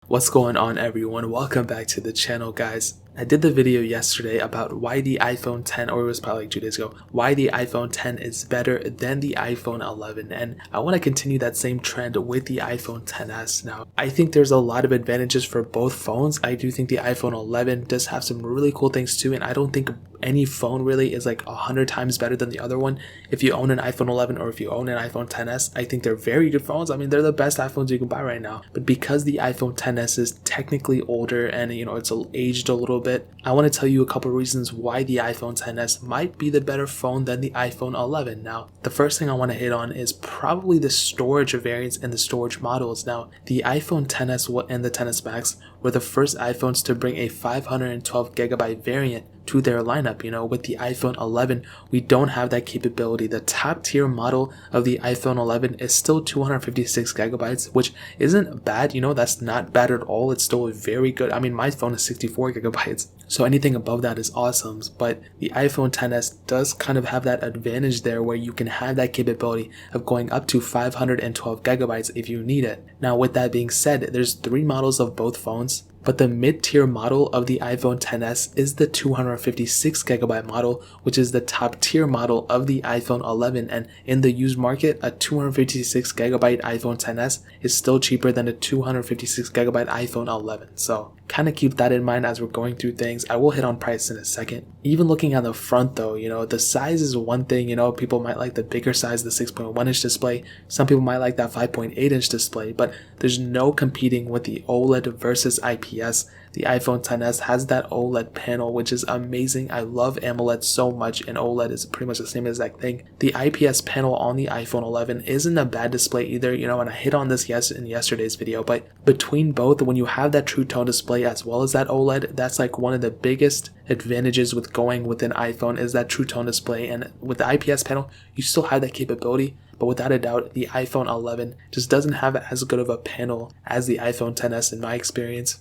What's going on, everyone? Welcome back to the channel, guys. I did the video yesterday about why the iPhone 10, or it was probably like 2 days ago, why the iPhone 10 is better than the iPhone 11, and I want to continue that same trend with the iPhone 10s. Now, I think there's a lot of advantages for both phones. I do think the iPhone 11 does have some really cool things too, and I don't think any phone really is like 100 times better than the other one. If you own an iPhone 11 or if you own an iPhone 10s, I think they're very good phones. I mean, they're the best iPhones you can buy right now. But because the iPhone 10s is technically older and it's aged a little bit, I want to tell you a couple reasons why the iPhone 10s might be the better phone than the iPhone 11. Now, the first thing I want to hit on is probably the storage variants and the storage models. Now, the iPhone 10s and the 10s Max were the first iPhones to bring a 512 gigabyte variant to their lineup. With the iPhone 11, we don't have that capability. The top tier model of the iPhone 11 is still 256 gigabytes, which isn't bad. That's not bad at all. It's still very good. I mean, my phone is 64 gigabytes. So anything above that is awesome. But the iPhone 10s does kind of have that advantage there where you can have that capability of going up to 512 gigabytes if you need it. Now, with that being said, there's 3 models of both phones. But the mid-tier model of the iPhone 10s is the 256 gigabyte model, which is the top tier model of the iPhone 11. And in the used market, a 256 gigabyte iPhone 10s is still cheaper than a 256 gigabyte iPhone 11. So kind of keep that in mind as we're going through things. I will hit on price in a second. Even looking at the front though, the size is one thing. People might like the bigger size, the 6.1 inch display. Some people might like that 5.8 inch display, but there's no competing with the OLED versus IPS. The iPhone 10s has that OLED panel, which is amazing. I love AMOLED so much, and OLED is pretty much the same exact thing. The IPS panel on the iPhone 11 isn't a bad display either, and I hit on this in yesterday's video, but between both, when you have that True Tone display as well as that OLED, that's like one of the biggest advantages with going with an iPhone is that True Tone display. And with the IPS panel, you still have that capability. But without a doubt, the iPhone 11 just doesn't have as good of a panel as the iPhone 10s in my experience.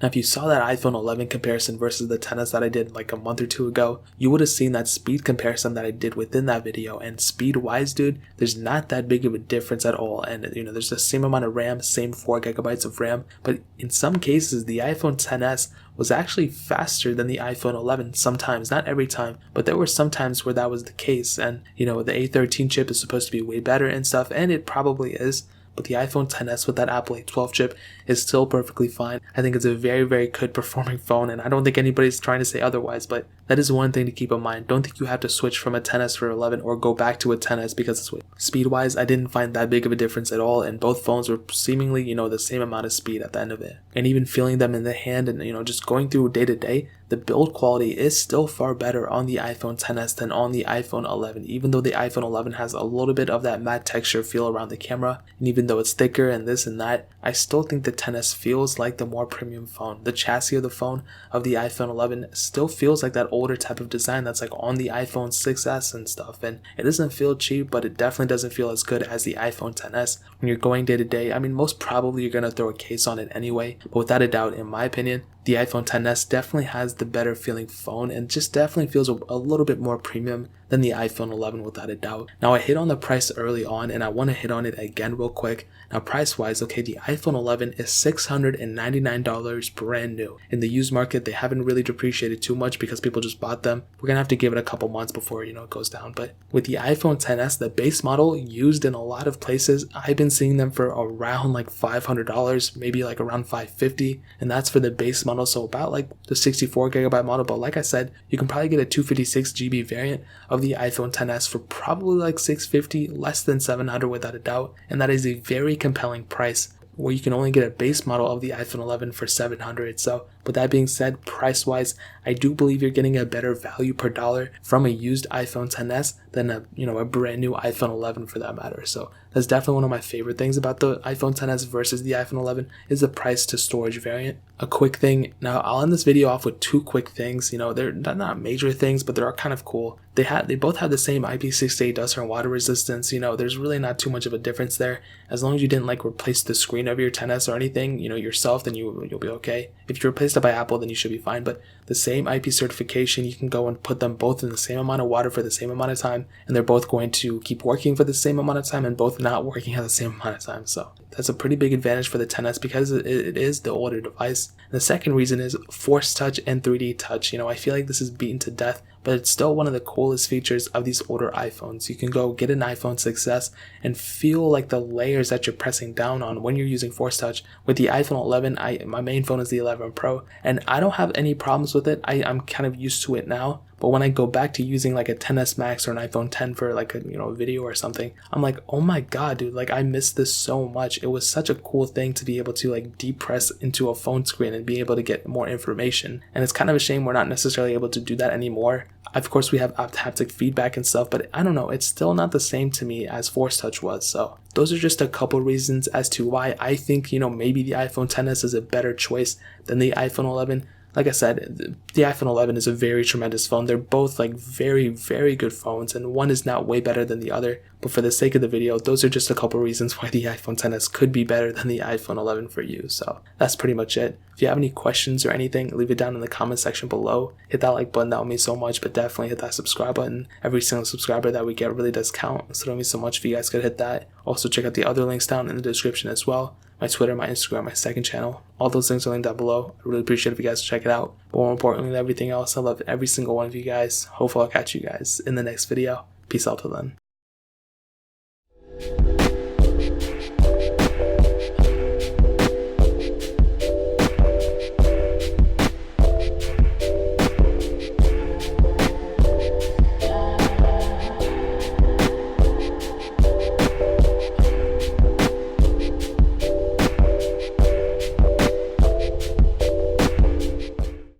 Now, if you saw that iPhone 11 comparison versus the 10s that I did like a month or two ago, you would have seen that speed comparison that I did within that video. And speed-wise, dude, there's not that big of a difference at all. And, there's the same amount of RAM, same 4 gigabytes of RAM. But in some cases, the iPhone 10s was actually faster than the iPhone 11 sometimes, not every time, but there were some times where that was the case. And, the A13 chip is supposed to be way better and stuff, and it probably is. But the iPhone 10s with that Apple A12 chip is still perfectly fine. I think it's a very, very good performing phone, and I don't think anybody's trying to say otherwise, but that is one thing to keep in mind. Don't think you have to switch from a 10s for 11 or go back to a 10s because it's speed-wise, I didn't find that big of a difference at all, and both phones were seemingly, the same amount of speed at the end of it. And even feeling them in the hand and, just going through day to day, the build quality is still far better on the iPhone 10s than on the iPhone 11, even though the iPhone 11 has a little bit of that matte texture feel around the camera, and even though it's thicker and this and that, I still think the 10s feels like the more premium phone. The chassis of the phone of the iPhone 11 still feels like that older type of design that's like on the iPhone 6s and stuff, and it doesn't feel cheap, but it definitely doesn't feel as good as the iPhone 10s. When you're going day to day, I mean, most probably you're going to throw a case on it anyway, but without a doubt, in my opinion, the iPhone 10s definitely has the better feeling phone and just definitely feels a little bit more premium than the iPhone 11 without a doubt. Now, I hit on the price early on and I want to hit on it again real quick. Now, price wise, okay, the iPhone 11 is $699 brand new. In the used market, they haven't really depreciated too much because people just bought them. We're going to have to give it a couple months before, it goes down. But with the iPhone 10s, the base model used in a lot of places, I've been seeing them for around like $500, maybe like around $550. And that's for the base model, so about like the 64 gigabyte model. But like I said, you can probably get a 256 GB variant of the iPhone 10s for probably like $650, less than $700 without a doubt. And that is a very compelling price, where you can only get a base model of the iPhone 11 for $700. So with that being said, price wise, I do believe you're getting a better value per dollar from a used iPhone 10s than a brand new iPhone 11 for that matter. So that's definitely one of my favorite things about the iPhone 10s versus the iPhone 11 is the price to storage variant. A quick thing, now I'll end this video off with 2 quick things. They're not major things, but they are kind of cool. They both have the same IP68 dust and water resistance. There's really not too much of a difference there. As long as you didn't like replace the screen of your 10s or anything, yourself, then you'll be okay. If you replaced it by Apple, then you should be fine. But the same IP certification, you can go and put them both in the same amount of water for the same amount of time, and they're both going to keep working for the same amount of time and both not working at the same amount of time. So that's a pretty big advantage for the XS because it is the older device. And the second reason is Force Touch and 3D Touch. I feel like this is beaten to death, but it's still one of the coolest features of these older iPhones. You can go get an iPhone 6s and feel like the layers that you're pressing down on when you're using Force Touch. With the iPhone 11, my main phone is the 11 Pro, and I don't have any problems with it. I'm kind of used to it now. But when I go back to using like a 10s Max or an iPhone 10 for like a video or something, I'm like, oh my god, dude, like I miss this so much. It was such a cool thing to be able to like deep press into a phone screen and be able to get more information. And it's kind of a shame we're not necessarily able to do that anymore. Of course, we have haptic feedback and stuff, but I don't know, it's still not the same to me as Force Touch was. So those are just a couple reasons as to why I think, maybe the iPhone XS is a better choice than the iPhone 11. Like I said, the iPhone 11 is a very tremendous phone. They're both like very, very good phones, and one is not way better than the other. But for the sake of the video, those are just a couple reasons why the iPhone XS could be better than the iPhone 11 for you. So that's pretty much it. If you have any questions or anything, leave it down in the comment section below. Hit that like button, that would mean so much, but definitely hit that subscribe button. Every single subscriber that we get really does count, so it would mean so much if you guys could hit that. Also check out the other links down in the description as well. My Twitter, my Instagram, my second channel. All those links are linked down below. I really appreciate if you guys check it out. But more importantly than everything else, I love every single one of you guys. Hopefully I'll catch you guys in the next video. Peace out till then.